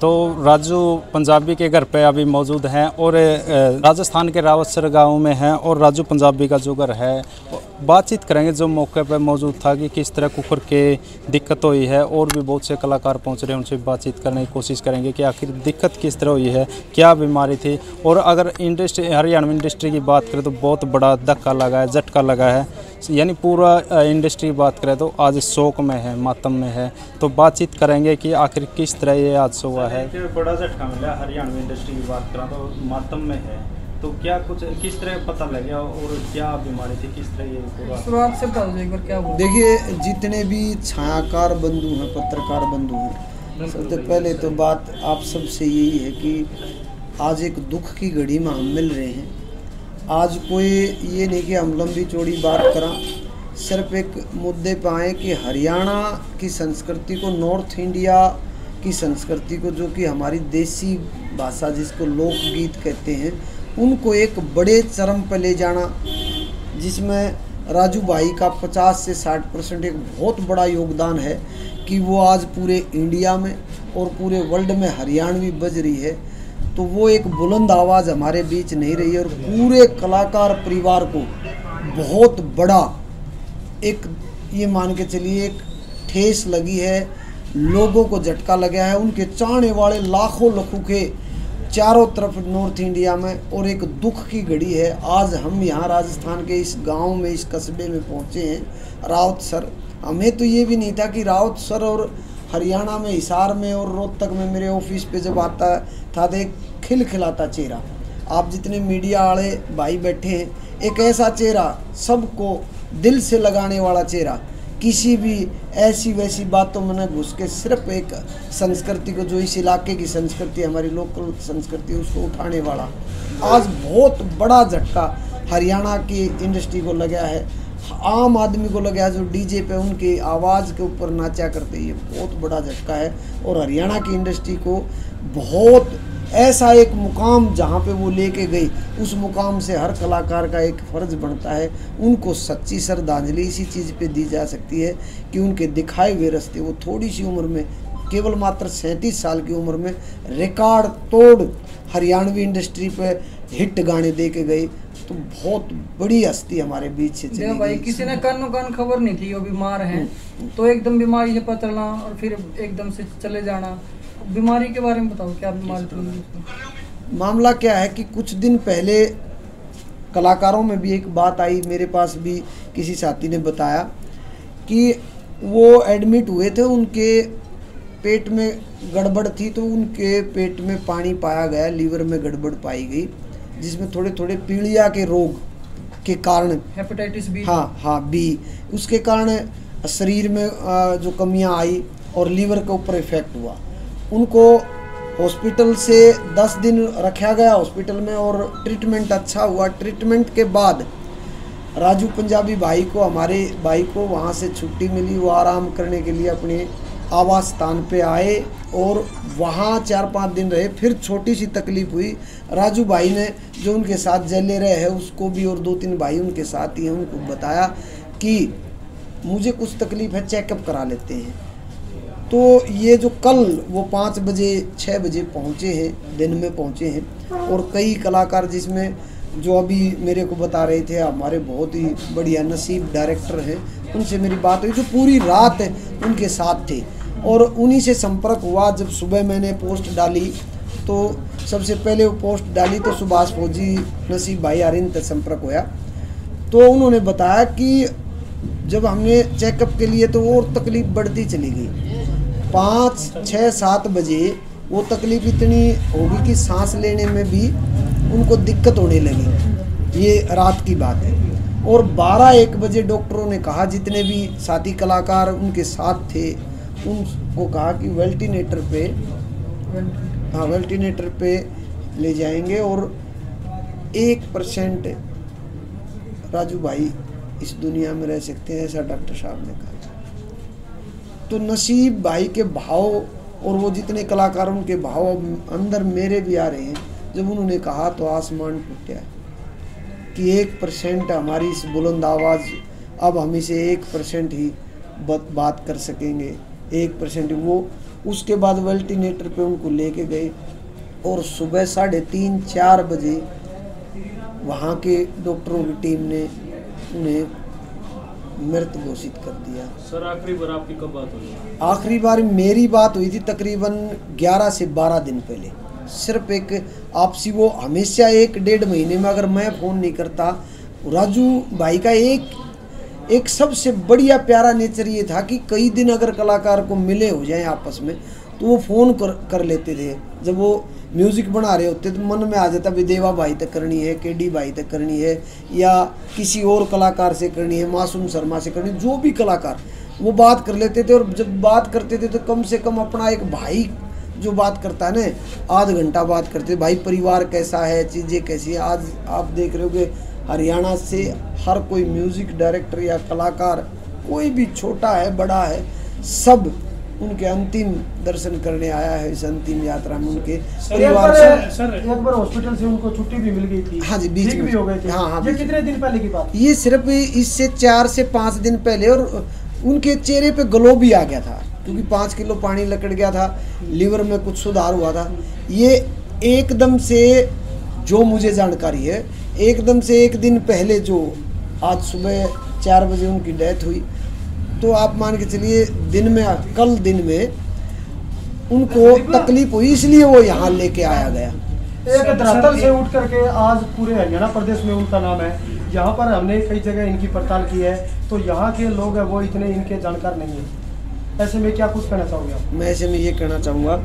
तो राजू पंजाबी के घर पे अभी मौजूद हैं और राजस्थान के रावतसर गांव में हैं और राजू पंजाबी का जो घर है बातचीत करेंगे जो मौके पर मौजूद था कि किस तरह कुकर के दिक्कत हुई है और भी बहुत से कलाकार पहुंच रहे हैं उनसे बातचीत करने की कोशिश करेंगे कि आखिर दिक्कत किस तरह हुई है, क्या बीमारी थी। और अगर इंडस्ट्री हरियाणवी इंडस्ट्री की बात करें तो बहुत बड़ा धक्का लगा है, झटका लगा है, यानी पूरा इंडस्ट्री की बात करें तो आज शोक में है, मातम में है। तो बातचीत करेंगे कि आखिर किस तरह ये हादसा हुआ है। बड़ा झटका मिला हरियाणवी इंडस्ट्री की बात करें तो मातम में है, तो क्या कुछ किस तरह पता लगा और क्या बीमारी थी, किस तरह ये पूरा शुरुआत से बता दो क्या हुआ। देखिए, जितने भी छायाकार बंधु हैं, पत्रकार बंधु हैं, सबसे पहले तो बात आप सबसे यही है कि आज एक दुख की घड़ी में हम मिल रहे हैं। आज कोई ये नहीं कि हम लंबी चौड़ी बात करें, सिर्फ एक मुद्दे पे आए कि हरियाणा की संस्कृति को, नॉर्थ इंडिया की संस्कृति को, जो कि हमारी देसी भाषा जिसको लोकगीत कहते हैं, उनको एक बड़े चरम पर ले जाना, जिसमें राजू भाई का 50 से 60% एक बहुत बड़ा योगदान है कि वो आज पूरे इंडिया में और पूरे वर्ल्ड में हरियाणवी बज रही है। तो वो एक बुलंद आवाज़ हमारे बीच नहीं रही और पूरे कलाकार परिवार को बहुत बड़ा एक, ये मान के चलिए, एक ठेस लगी है, लोगों को झटका लगा है, उनके चाहने वाले लाखों के चारों तरफ नॉर्थ इंडिया में, और एक दुख की घड़ी है। आज हम यहाँ राजस्थान के इस गांव में, इस कस्बे में पहुँचे हैं, रावतसर। हमें तो ये भी नहीं था कि रावतसर और हरियाणा में हिसार में और रोहतक में मेरे ऑफिस पे जब आता था तो एक खिलखिलाता चेहरा, आप जितने मीडिया वाले भाई बैठे हैं, एक ऐसा चेहरा, सबको दिल से लगाने वाला चेहरा, किसी भी ऐसी वैसी बातों में न घुस के सिर्फ एक संस्कृति को, जो इस इलाके की संस्कृति, हमारी लोकल संस्कृति, उसको उठाने वाला। आज बहुत बड़ा झटका हरियाणा की इंडस्ट्री को लगा है, आम आदमी को लगा है, जो डीजे पे उनकी आवाज़ के ऊपर नाचा करते, ये बहुत बड़ा झटका है। और हरियाणा की इंडस्ट्री को बहुत ऐसा एक मुकाम जहाँ पे वो लेके गई, उस मुकाम से हर कलाकार का एक फ़र्ज बनता है, उनको सच्ची श्रद्धांजलि इसी चीज़ पे दी जा सकती है कि उनके दिखाए हुए रास्ते, वो थोड़ी सी उम्र में, केवल मात्र 37 साल की उम्र में रिकॉर्ड तोड़ हरियाणवी इंडस्ट्री पे हिट गाने दे के गई। तो बहुत बड़ी हस्ती हमारे बीच से चली भाई, किसी ने कानो कान खबर नहीं थी वो बीमार हैं, तो एकदम बीमारी से पता चलना और फिर एकदम से चले जाना। बीमारी के बारे में बताओ, क्या बीमारी थी? मामला क्या है कि कुछ दिन पहले कलाकारों में भी एक बात आई, मेरे पास भी किसी साथी ने बताया कि वो एडमिट हुए थे, उनके पेट में गड़बड़ थी, तो उनके पेट में पानी पाया गया, लीवर में गड़बड़ पाई गई, जिसमें थोड़े थोड़े पीलिया के रोग के कारण, हेपेटाइटिस बी, हाँ बी, उसके कारण शरीर में जो कमियां आई और लीवर के ऊपर इफेक्ट हुआ। उनको हॉस्पिटल से 10 दिन रखा गया हॉस्पिटल में और ट्रीटमेंट अच्छा हुआ। ट्रीटमेंट के बाद राजू पंजाबी भाई को, हमारे भाई को वहाँ से छुट्टी मिली, वो आराम करने के लिए अपने आवास स्थान पे आए और वहाँ 4-5 दिन रहे। फिर छोटी सी तकलीफ हुई, राजू भाई ने, जो उनके साथ जेले रहे हैं, उसको भी, और 2-3 भाई उनके साथ ही हैं, उनको बताया कि मुझे कुछ तकलीफ है, चेकअप करा लेते हैं। तो ये जो कल वो 5 बजे 6 बजे पहुँचे हैं, दिन में पहुँचे हैं, और कई कलाकार, जिसमें जो अभी मेरे को बता रहे थे हमारे बहुत ही बढ़िया नसीब डायरेक्टर हैं, उनसे मेरी बात हुई, जो पूरी रात उनके साथ थे, और उन्हीं से संपर्क हुआ। जब सुबह मैंने पोस्ट डाली तो सबसे पहले वो पोस्ट डाली तो सुभाष फौजी, नसीब भाई, आर्यन तक संपर्क हुआ। तो उन्होंने बताया कि जब हमने चेकअप के लिए, तो वो तकलीफ बढ़ती चली गई। 5, 6, 7 बजे वो तकलीफ इतनी होगी कि सांस लेने में भी उनको दिक्कत होने लगी, ये रात की बात है। और 12-1 बजे डॉक्टरों ने कहा, जितने भी साथी कलाकार उनके साथ थे, उनको कहा कि वेंटिलेटर पे ले जाएंगे और 1% राजू भाई इस दुनिया में रह सकते हैं, ऐसा डॉक्टर साहब ने कहा। तो नसीब भाई के भाव और वो जितने कलाकार, उनके भाव अंदर मेरे भी आ रहे हैं। जब उन्होंने कहा तो आसमान टूटा कि 1% हमारी इस बुलंद आवाज़, अब हम इसे 1% ही बात कर सकेंगे, 1% वो उसके बाद वेल्टिनेटर पे उनको लेके गए और सुबह 3:30-4 बजे वहाँ के डॉक्टरों की टीम ने उन्हें मृत घोषित कर दिया। सर आखिरी बार आपकी कब बात हुई? आखिरी बार मेरी बात हुई थी तकरीबन 11 से 12 दिन पहले। सिर्फ एक आपसी, वो हमेशा 1-1.5 महीने में अगर मैं फ़ोन नहीं करता। राजू भाई का एक सबसे बढ़िया प्यारा नेचर ये था कि कई दिन अगर कलाकार को मिले हो जाए आपस में तो वो फ़ोन कर लेते थे। जब वो म्यूज़िक बना रहे होते तो मन में आ जाता भी देवा भाई तक करनी है, केडी भाई तक करनी है, या किसी और कलाकार से करनी है, मासूम शर्मा से करनी है, जो भी कलाकार वो बात कर लेते थे। और जब बात करते थे तो कम से कम अपना एक भाई जो बात करता है ना, आध घंटा बात करते, भाई परिवार कैसा है, चीज़ें कैसी है। आज आप देख रहे हो कि हरियाणा से हर कोई म्यूज़िक डायरेक्टर या कलाकार, कोई भी छोटा है बड़ा है, सब उनके अंतिम दर्शन करने आया है। इस अंतिम यात्रा में उनके परिवार से एक बार हॉस्पिटल से उनको छुट्टी भी मिल गई थी। हाँ जी, बीच में भी हो गए थे। हाँ, ये कितने दिन पहले की बात? ये सिर्फ इससे 4 से 5 दिन पहले। और उनके चेहरे पे ग्लो भी आ गया था क्योंकि 5 किलो पानी लकड़ गया था, लीवर में कुछ सुधार हुआ था। ये एकदम से, जो मुझे जानकारी है, एकदम से एक दिन पहले जो आज सुबह 4 बजे उनकी डेथ हुई, तो आप मान के चलिए कल दिन में उनको तकलीफ हुई, इसलिए वो यहाँ लेके आया गया। एक धरातल से उठ करके आज पूरे हरियाणा प्रदेश में उनका नाम है। यहाँ पर हमने कई जगह इनकी पड़ताल की है तो यहाँ के लोग हैं वो इतने इनके जानकार नहीं है। ऐसे में क्या कुछ कहना चाहोगे आप? मैं ऐसे में ये कहना चाहूँगा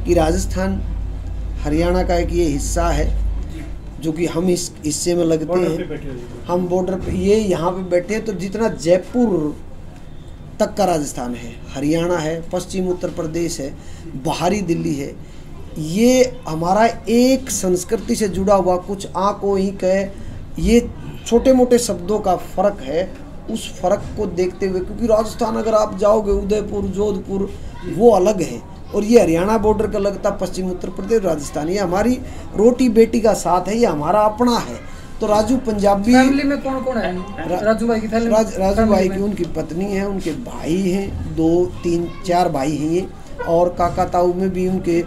कि राजस्थान हरियाणा का एक ये हिस्सा है जो कि हम इस हिस्से में लगते हैं। हम बॉर्डर पे, ये यहाँ पे बैठे हैं, तो जितना जयपुर तक का राजस्थान है, हरियाणा है, पश्चिम उत्तर प्रदेश है, बाहरी दिल्ली है, ये हमारा एक संस्कृति से जुड़ा हुआ कुछ आँखों ही कहे, ये छोटे मोटे शब्दों का फ़र्क है। उस फ़र्क को देखते हुए, क्योंकि राजस्थान अगर आप जाओगे उदयपुर, जोधपुर, वो अलग है, और ये हरियाणा बॉर्डर का लगता भाई उत्तर प्रदेश, राजस्थान, ये हमारी रोटी बेटी का साथ है, ये हमारा अपना है। तो राजू पंजाबी फैमिली में कौन कौन है? राजू भाई की फैमिली, राजू भाई की उनकी पत्नी है, उनके भाई हैं, 2-3-4 भाई हैं ये, और काका ताऊ में भी उनके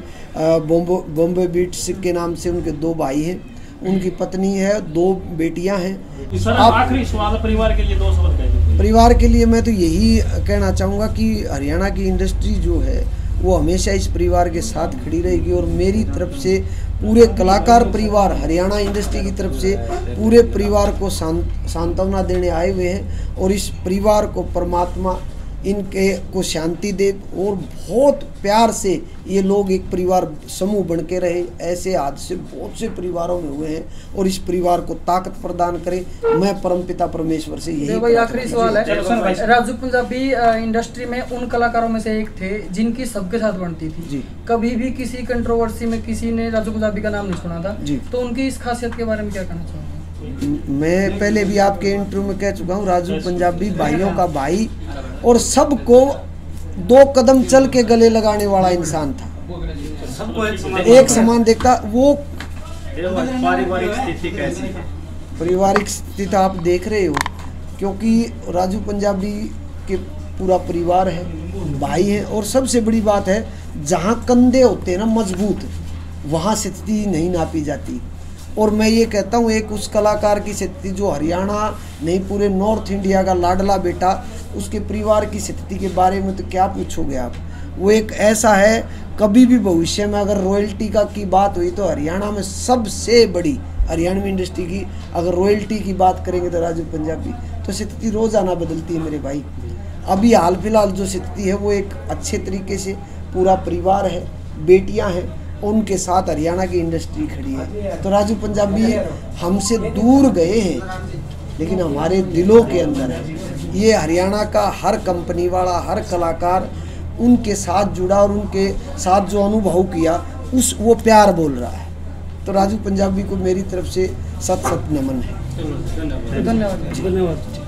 बॉम्बे बीट्स के नाम से उनके 2 भाई हैं, उनकी पत्नी है, 2 बेटियां हैं। सर आखिरी सवाल परिवार के लिए 2 शब्द कह दीजिए। परिवार के लिए मैं तो यही कहना चाहूँगा कि हरियाणा की इंडस्ट्री जो है वो हमेशा इस परिवार के साथ खड़ी रहेगी, और मेरी तरफ से पूरे कलाकार परिवार, हरियाणा इंडस्ट्री की तरफ से पूरे परिवार को सांत्वना देने आए हुए हैं, और इस परिवार को परमात्मा इनके को शांति दे, और बहुत प्यार से ये लोग एक परिवार समूह बन के रहे। ऐसे हादसे बहुत से परिवारों में हुए हैं, और इस परिवार को ताकत प्रदान करे। मैं परमपिता परमेश्वर से यही। भाई आखिरी सवाल है, राजू पंजाबी इंडस्ट्री में उन कलाकारों में से एक थे जिनकी सबके साथ बनती थी जी। कभी भी किसी कंट्रोवर्सी में किसी ने राजू पंजाबी का नाम नहीं सुना था जी। तो उनकी इस खासियत के बारे में क्या कहना चाहोगे? मैं पहले भी आपके इंटरव्यू में कह चुका हूँ, राजू पंजाबी भाइयों का भाई, और सबको 2 कदम चल के गले लगाने वाला इंसान था, एक समान देखता। वो पारिवारिक स्थिति कैसी है? पारिवारिक स्थिति आप देख रहे हो, क्योंकि राजू पंजाबी के पूरा परिवार है, भाई हैं, और सबसे बड़ी बात है, जहाँ कंधे होते हैं ना मजबूत, वहाँ स्थिति नहीं नापी जाती। और मैं ये कहता हूँ, एक उस कलाकार की स्थिति जो हरियाणा नहीं पूरे नॉर्थ इंडिया का लाडला बेटा, उसके परिवार की स्थिति के बारे में तो क्या पूछोगे आप। वो एक ऐसा है, कभी भी भविष्य में अगर रॉयल्टी की बात हुई तो हरियाणा में सबसे बड़ी हरियाणवी इंडस्ट्री की अगर रॉयल्टी की बात करेंगे तो राजू पंजाबी। तो स्थिति रोज़ाना बदलती है मेरे भाई। अभी हाल फिलहाल जो स्थिति है वो एक अच्छे तरीके से पूरा परिवार है, बेटियां हैं, उनके साथ हरियाणा की इंडस्ट्री खड़ी है। तो राजू पंजाबी हमसे दूर गए हैं लेकिन हमारे दिलों के अंदर है। ये हरियाणा का हर कंपनी वाला, हर कलाकार उनके साथ जुड़ा और उनके साथ जो अनुभव किया उस वो प्यार बोल रहा है। तो राजू पंजाबी को मेरी तरफ से सत नमन है। धन्यवाद।